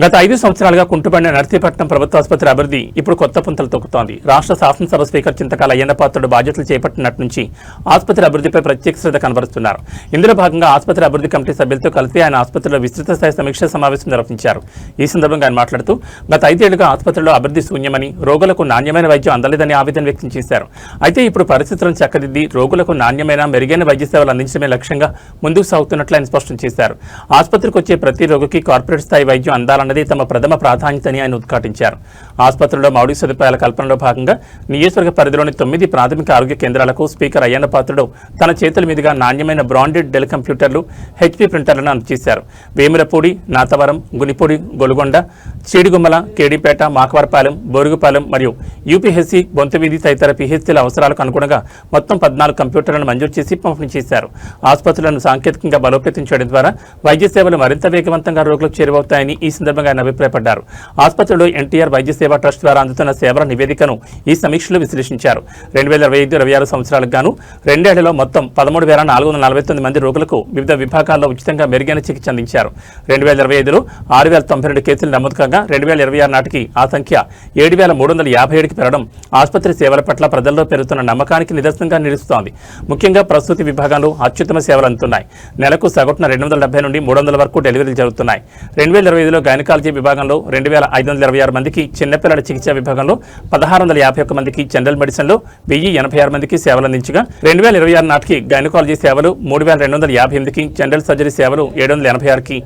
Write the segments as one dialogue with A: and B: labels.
A: గత 5 సంవత్సరాలుగా కుంటుపడిన నర్సీపట్నం ప్రభుత్వ ఆసుపత్రి అభివృద్ధి ఇప్పుడు కొత్త పుంతలు తొక్కుతోంది. రాష్ట్ర శాసనసభ స్పీకర్ చింతకాయల అయ్యన్న పాత్రుడు బాధ్యతలు చేపట్టినట్టు నుంచి ఆసుపత్రి అభివృద్ధిపై ప్రత్యేక శ్రద్ధ కనబరుస్తున్నారు. ఇందులో భాగంగా ఆసుపత్రి అభివృద్ధి కమిటీ సభ్యులతో కలిసి ఆయన ఆసుపత్రిలో విస్తృత స్థాయి సమీక్ష సమావేశం నిర్వహించారు. ఈ సందర్భంగా ఆయన మాట్లాడుతూ గత 5 ఏళ్లుగా ఆసుపత్రిలో అభివృద్ధి శూన్యమని, రోగులకు నాణ్యమైన వైద్యం అందలేదని ఆవేదన వ్యక్తం చేశారు. అయితే ఇప్పుడు పరిస్థితులను చక్కదిద్ది రోగులకు నాణ్యమైన మెరుగైన వైద్య సేవలు అందించడమే లక్ష్యంగా ముందుకు సాగుతున్నట్లు ఆయన స్పష్టం చేశారు. ఆసుపత్రికి వచ్చే ప్రతి రోగికి కార్పొరేట్ స్థాయి వైద్యం అందాలన్నది తమ ప్రథమ ప్రాధాన్యతని ఆయన ఉద్ఘాటించారు. ఆసుపత్రిలో మౌలిక సదుపాయాల కల్పనలో భాగంగా నియోజకవర్గ పరిధిలోని 9 ప్రాథమిక ఆరోగ్య కేంద్రాలకు స్పీకర్ అయ్యన్న పాత్రుడు తన చేతుల మీదుగా నాణ్యమైన బ్రాండెడ్ డెల్ కంప్యూటర్లు, HP ప్రింటర్లను అందజేశారు. వేములపూడి, నాతవరం, గునిపూడి, గొలుగొండ, చీడిగుమ్మల, కేడిపేట, మాకవరపాలెం, బోరుగుపాలెం మరియు UPHC, బొంతవీధి తదితర PHCల అవసరాలకు అనుగుణంగా మొత్తం 14 కంప్యూటర్లను మంజూరు చేసి పంపిణీ చేశారు. ఆసుపత్రులను సాంకేతికంగా బలోపేతం చేయడం ద్వారా వైద్య సేవలు మరింత వేగవంతంగా రోగులకు చేరువవుతాయని ఈ సందర్భంగా ఆయన అభిప్రాయపడ్డారు. ఆసుపత్రిలో NTR వైద్య సేవా ట్రస్ట్ ద్వారా అందుతున్న సేవల నివేదికను ఈ సమీక్షలో విశ్లేషించారు. 2025-26 సంవత్సరాలకు గాను 2 ఏళ్లలో మొత్తం 13,449 మంది రోగులకు వివిధ విభాగాల్లో ఉచితంగా మెరుగైన చికిత్స అందించారు. 2025లో 6,092 కేసులు నమోదు కాగా 2026 నాటికి ఆ సంఖ్య 7,357కి పెరగడం ఆసుపత్రి సేవల పట్ల ప్రజల్లో పెరుగుతున్న నమ్మకానికి నిదర్శనంగా నిలుస్తోంది. ముఖ్యంగా ప్రసూతి విభాగంలో అత్యుత్తమ సేవలు అందుతున్నాయి. నెలకు సగటున 270 నుండి 300 వరకు డెలివరీలు జరుగుతున్నాయి. 2025లో గైనకాలజీ విభాగంలో 2,526 మందికి, చిన్నపిల్లల చికిత్స విభాగంలో 1,651 మందికి, జనరల్ మెడిసిన్లో 1,086 మందికి సేవలు అందించగా 2026 నాటికి గైనకాలజీ సేవలు 3,258కి, జనరల్ సర్జరీ సేవలు 786కి,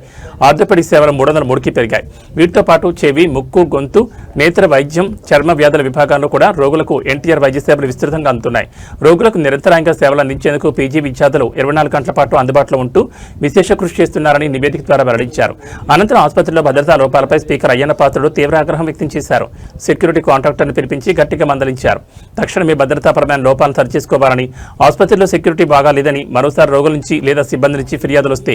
A: ఆర్థోపెడిక్ సేవలు 303కి పెరిగాయి. వీటితో పాటు చెవి, ముక్కు, గొంతు, నేత్ర వైద్యం, చర్మ వ్యాధుల విభాగాల్లో కూడా రోగులకు NTR వైద్య సేవలు విస్తృతంగా అందుతున్నాయి. రోగులకు నిరంతరాయంగా సేవలు అందించేందుకు PG విద్యార్థులు 24 గంటల పాటు అందుబాటులో ఉంటూ విశేష కృషి చేస్తున్నారని నివేదిక ద్వారా వెల్లడించారు. అనంతరం ఆసుపత్రిలో భద్రతా లోపాలపై స్పీకర్ అయ్యన్న పాత్రుడు తీవ్ర ఆగ్రహం వ్యక్తం చేశారు. సెక్యూరిటీ కాంట్రాక్టర్ను పిలిపించి గట్టిగా మందలించారు. తక్షణమే భద్రతాపరమైన లోపాలను సరిచేసుకోవాలని, ఆసుపత్రిలో సెక్యూరిటీ బాగా లేదని, మరోసారి రోగుల నుంచి లేదా సిబ్బంది నుంచి ఫిర్యాదులు వస్తే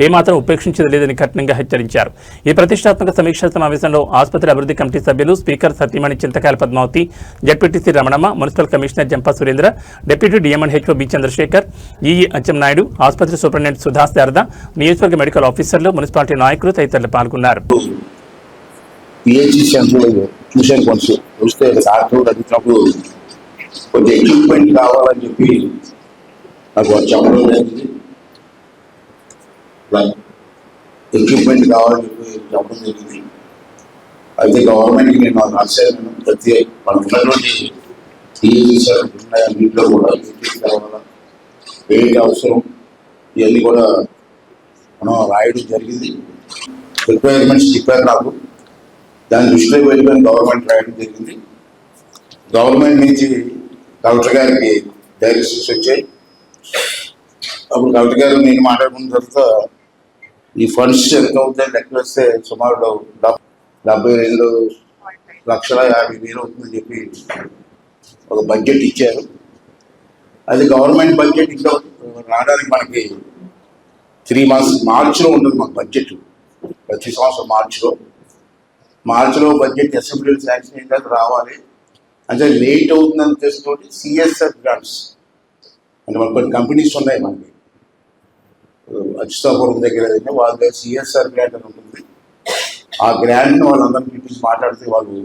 A: ఏమాత్రం ఉపేక్షించేది లేదని కఠినంగా హెచ్చరించారు. ఈ ప్రతిష్టాత్మక సమీక్షా సమావేశంలో ఆసుపత్రి అభివృద్ధి కమిటీ సభ్యులు, స్పీకర్ సతీమణి Chintakayala Padmavathi, ZPTC Ramanamma, municipal commissioner Jampa Surendra, deputy DMNHO B Chandrasekhar, EE Atchannaidu, ఆసుపత్రి సూపరింటెండెంట్ సుధా శారద, నియోజకవర్గ మెడికల్ ఆఫీసర్లు, మున్సిపాలిటీ నాయకులు తదితరులు పాల్గొన్నారు.
B: PHC సెంటర్ చూశాను. కొంచెం చూస్తే డాక్టర్ అడిగినప్పుడు కొంచెం ఎక్విప్మెంట్ కావాలని చెప్పి నాకు చెప్పడం జరిగింది. ఎక్విప్మెంట్ కావాలని చెప్పి చెప్పడం జరిగింది. అయితే గవర్నమెంట్కి నేను రాశాను. ప్రతి మనకున్నటువంటి PHC సెంటర్ ఉన్నాయి, అన్నింటిలో కూడా ఎక్విప్మెంట్ కావాలా, ఏంటి అవసరం, ఇవన్నీ కూడా మనం రాయడం జరిగింది. రిక్వైర్మెంట్స్ చెప్పారు నాకు. దాని దృష్టిలో పెట్టుకొని గవర్నమెంట్ రాయడం జరిగింది. గవర్నమెంట్ నుంచి కలెక్టర్ గారికి డైరెక్షన్స్ వచ్చాయి. అప్పుడు కలెక్టర్ గారు నేను మాట్లాడుకున్న తర్వాత ఈ ఫండ్స్ ఎంత అవుతాయి లెక్క వేస్తే సుమారు 72,50,000 అవుతుందని చెప్పి ఒక బడ్జెట్ ఇచ్చారు. అది గవర్నమెంట్ బడ్జెట్ ఇంకా రావడానికి మనకి 3 months మార్చిలో ఉంటుంది మాకు బడ్జెట్. ప్రతి సంవత్సరం మార్చిలో బడ్జెట్ అసెంబ్లీలో శాంక్షన్ అయిన తర్వాత రావాలి. అంటే లేట్ అవుతుందని తెలుసుకుంటే CSR గ్రాంట్స్ అంటే మనకు కొన్ని కంపెనీస్ ఉన్నాయి మనకి అచ్యుతాపురం దగ్గర వాళ్ళ దగ్గర CSR గ్రాంట్ అని ఉంటుంది. ఆ గ్రాంట్ని వాళ్ళందరినీ పిలిపించి మాట్లాడితే వాళ్ళు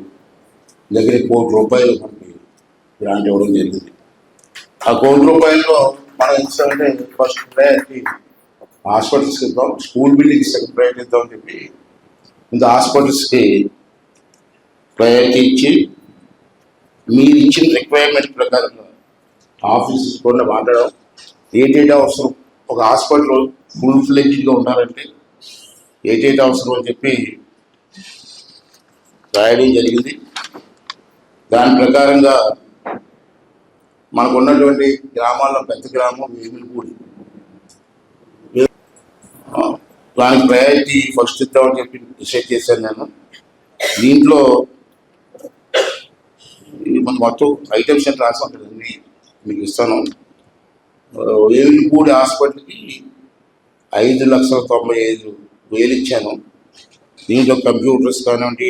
B: దగ్గర ₹1,00,00,000 మనకి గ్రాంట్ ఇవ్వడం జరిగింది. ఆ ₹1,00,00,000 మనం ఇస్తామంటే ఫస్ట్ ప్రయారిటీ హాస్పిటల్స్కి ఇద్దాం, స్కూల్ బిల్డింగ్స్ ప్రయారిటీ ఇద్దాం అని చెప్పి ముందు హాస్పిటల్స్కి ప్రయారిటీ ఇచ్చి మీరు ఇచ్చిన రిక్వైర్మెంట్ ప్రకారంగా ఆఫీసెస్ కూడా మాట్లాడడం, ఏటేటా అవసరం, ఒక హాస్పిటల్ ఫుల్ ఫ్లెడ్జ్డ్గా ఉండాలంటే ఏటేటా అవసరం అని చెప్పి రాయడం జరిగింది. దాని ప్రకారంగా మనకు ఉన్నటువంటి గ్రామాల్లో పెద్ద గ్రామం వేములపూడి, దానికి ప్రయారిటీ ఫస్ట్ ఇద్దామని చెప్పి డిసైడ్ చేశాను నేను. దీంట్లో మన మొత్తం ఐటమ్స్ అని రాసి ఉంటుందండి, మీకు ఇస్తాను. వేములపూడి హాస్పిటల్కి 5,95,000 ఇచ్చాను. దీంట్లో కంప్యూటర్స్ కానివ్వండి,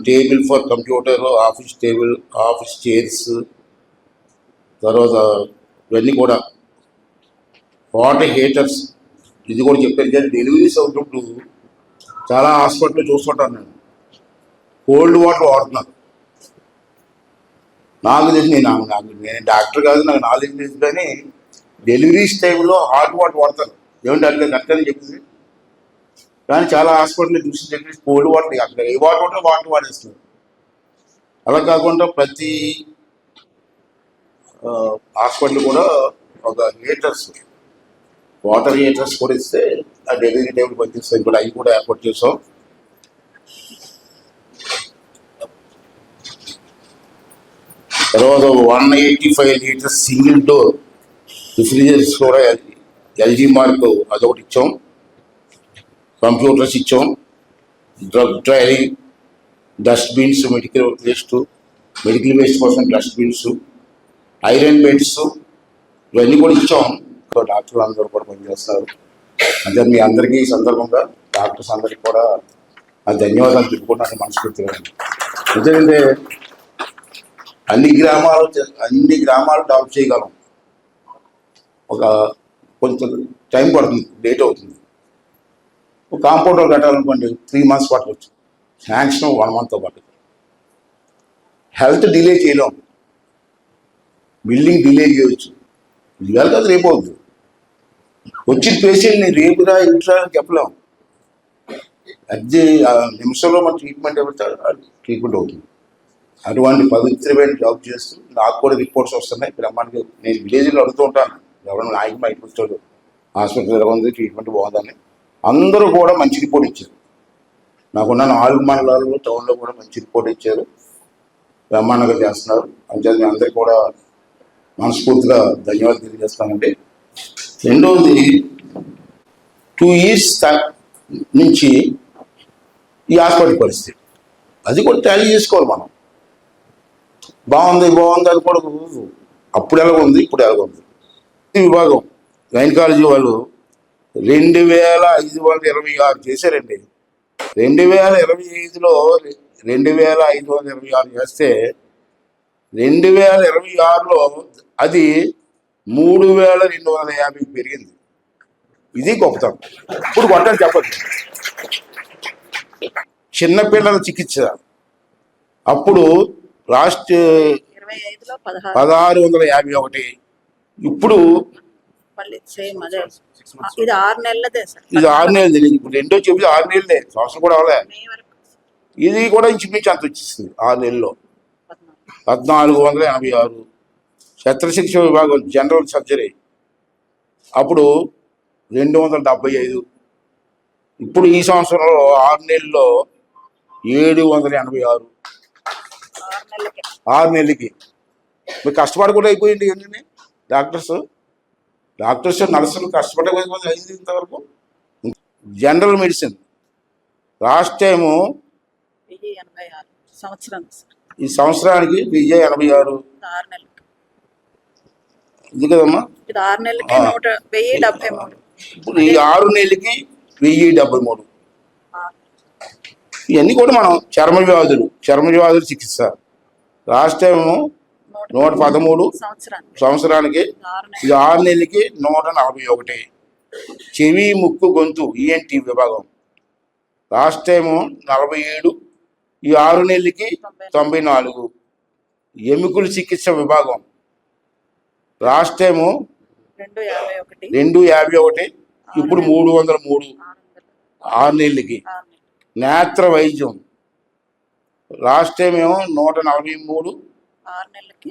B: table for computer, office table, office chairs, తర్వాత ఇవన్నీ కూడా వాటర్ హీటర్స్, ఇది కూడా చెప్పారు. కానీ డెలివరీస్ అవుతున్నప్పుడు చాలా హాస్పిటల్ చూస్తుంటాను నేను, కోల్డ్ వాటర్ వాడుతున్నాను. నాకు తెలిసి నేను డాక్టర్ కాదు, నాకు నాలెడ్జ్ లేదు, కానీ డెలివరీస్ టైంలో హాట్ వాటర్ వాడతాను. ఏమంటే అట్లా కరెక్ట్ చెప్పింది. కానీ చాలా హాస్పిటల్ చూసి చెప్పి కోల్డ్ వాటర్, అక్కడ ఏ వాటర్ ఉంటే వాటర్ వాడేస్తున్నారు. అలా కాకుండా ప్రతి హాస్పిటల్ కూడా ఒక హీటర్స్, వాటర్ హీటర్స్ కూడా ఇస్తే ఆ డెలివరీ టైంకి పనిచేస్తాయి కూడా. అవి కూడా ఏర్పాటు చేసాం. తర్వాత 185 లీటర్స్ సింగిల్ డోర్ రిఫ్రిజరేటర్స్ కూడా ఎల్జీ మార్క్ అదొకటి ఇచ్చాం. కంప్యూటర్స్ ఇచ్చాం. Drug trailing, dustbins, medical waste కోసం డస్ట్బిన్స్, ఐరన్ బెడ్స్ ఇవన్నీ కూడా ఇచ్చాం. డాక్టర్లు అందరూ కూడా పనిచేస్తారు. అంటే మీ అందరికీ ఈ సందర్భంగా డాక్టర్స్ అందరికీ కూడా ఆ ధన్యవాదాలు చెప్పుకుంటున్నాను మనస్ఫూర్తిగా. ఎందుకంటే అన్ని గ్రామాలు డెవలప్ చేయగలం. కొంచెం టైం పడుతుంది, లేట్ అవుతుంది. ఒక కాంపౌండర్ కట్టాలనుకోండి 3 months పట్టవచ్చు, శాంక్షన్ 1 month పట్టదు. హెల్త్ డిలే చేయలేం, బిల్డింగ్ డిలే చేయవచ్చు. ఇవాళ కాదు రేపు అవుతుంది. వచ్చిన పేషెంట్ని రేపురా ఇంట్రా అని చెప్పలేం. అదే నిమిషంలో మన ట్రీట్మెంట్ ట్రీట్మెంట్ అవుతుంది. అటువంటి పవిత్రమైన జాబ్ చేస్తూ నాకు కూడా రిపోర్ట్స్ వస్తున్నాయి బ్రహ్మాండంగా. నేను విలేజ్లో అడుగుతూ ఉంటాను, ఎవరైనా నాయకు బయటకు వచ్చాడు, హాస్పిటల్ ఎలా ఉంది, ట్రీట్మెంట్ బాగుందని. అందరూ కూడా మంచి రిపోర్ట్ ఇచ్చారు. నాకున్న 4 మండలాల్లో టౌన్లో కూడా మంచి రిపోర్ట్ ఇచ్చారు. బ్రహ్మాండంగా చేస్తున్నారు. అంతే మీ అందరికీ కూడా మనస్ఫూర్తిగా ధన్యవాదాలు తెలియజేస్తానండి. రెండవది 2 years నుంచి ఈ హాస్పిటల్ పరిస్థితి అది కూడా టాలీ చేసుకోవాలి మనం. బాగుంది అది కూడా అప్పుడు ఎలా ఉంది, ఇప్పుడు ఎలా ఉంది. ఈ విభాగం గైనకాలజీ వాళ్ళు 2526 చేశారండి. 2025లో 2526 చేస్తే 2026లో అది 3250 పెరిగింది. ఇది గొప్పతనం. ఇప్పుడు కొట్టాలి చెప్పదు. చిన్నపిల్లల చికిత్స అప్పుడు లాస్ట్ 1651, ఇప్పుడు
C: ఇది 6 నెలలదే సార్.
B: ఇది 6 నెలలు. ఇప్పుడు రెండో చెప్పి 6 నెలలే, సంవత్సరం కూడా అవలే. ఇది కూడా ఇంచుమించు అంత వచ్చేస్తుంది 6 నెలల్లో. 1486. శస్త్రచికిత్స విభాగం జనరల్ సర్జరీ అప్పుడు 275. ఇప్పుడు ఈ సంవత్సరంలో 6 నెలల్లో 786. 6 నెలలకి మీరు కష్టపడకుండా అయిపోయింది. ఏంటండి డాక్టర్స్ నర్సులు కష్టపడకపోతే అయింది ఇంతవరకు. జనరల్ మెడిసిన్ లాస్ట్ టైము ఈ సంవత్సరానికి 1086. ఇది కదమ్మా.
C: ఇది 6 నెలలకి 1073.
B: ఇప్పుడు ఈ 6 నెలలకి 1073. ఇవన్నీ కూడా మనం చర్మ వ్యాధులు చికిత్స లాస్ట్ టైము 113 సంవత్సరానికి. ఇది 6 నెలలకి 141. చెవి ముక్కు గొంతు ఈఎన్టీ విభాగం లాస్ట్ టైము 47. ఈ 6 నెలలకి 94. ఎముకల చికిత్స విభాగం లాస్ట్ టైము 251. ఇప్పుడు 303 6 నెలలకి. నేత్ర వైద్యం లాస్ట్ టైం ఏమో 143.
C: 6 నెలలకి